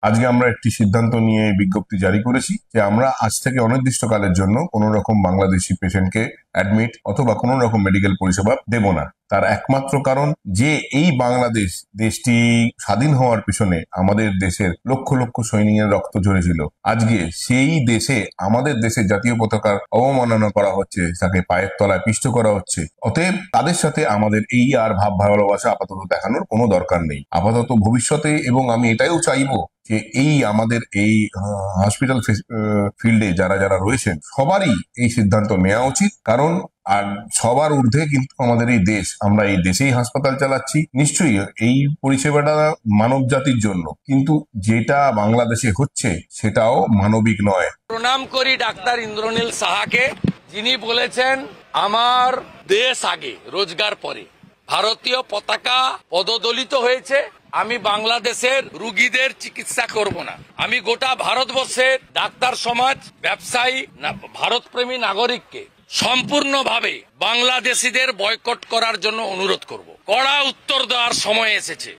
আজকে আমরা একটি সিদ্ধান্ত নিয়ে বিজ্ঞপ্তি জারি করেছি যে আমরা আজ থেকে অনির্দিষ্টকালের জন্য কোনো রকম বাংলাদেশি পেশেন্টকে অ্যাডমিট অথবা কোনো রকম মেডিকেল পরিষেবা দেব না। তার একমাত্র কারণ যে এই বাংলাদেশ দেশটি স্বাধীন হওয়ার পিছনে আমাদের দেশের লক্ষ লক্ষ সৈনিকের রক্ত ঝরেছিল। আজকে সেই দেশে আমাদের দেশের জাতীয় পতাকার অবমাননা করা হচ্ছে, তাকে পায়ের তলায় পিষ্ট করা হচ্ছে। অতএব তাদের সাথে আমাদের এই আর ভাব ভালোবাসা আপাতত দেখানোর কোনো দরকার নেই। আপাতত ভবিষ্যতে, এবং আমি এটাও চাইবো যে এই আমাদের এই হসপিটাল ফিল্ডে যারা যারা রয়েছেন সবারই এই সিদ্ধান্ত নেওয়া উচিত। কারণ আর সবার ঊর্ধ্বে কিন্তু আমাদের এই দেশ, আমরা এই দেশেই হাসপাতাল চালাচ্ছি। নিশ্চয়ই এই পরিষেবাটা মানব জাতির জন্য, কিন্তু যেটা বাংলাদেশে হচ্ছে সেটাও মানবিক নয়। প্রণাম করি ডাক্তার ইন্দ্রনীল সাহাকে, যিনি বলেছেন আমার দেশ আগে রোজগার পরে। ভারতীয় পতাকা পদদলিত হয়েছে, আমি বাংলাদেশের রুগীদের চিকিৎসা করব না। আমি গোটা ভারতবর্ষের ডাক্তার সমাজ, ব্যবসায়ী, ভারতপ্রেমী নাগরিককে সম্পূর্ণভাবে বাংলাদেশিদের বয়কট করার জন্য অনুরোধ করব। কড়া উত্তর দেওয়ার সময় এসেছে।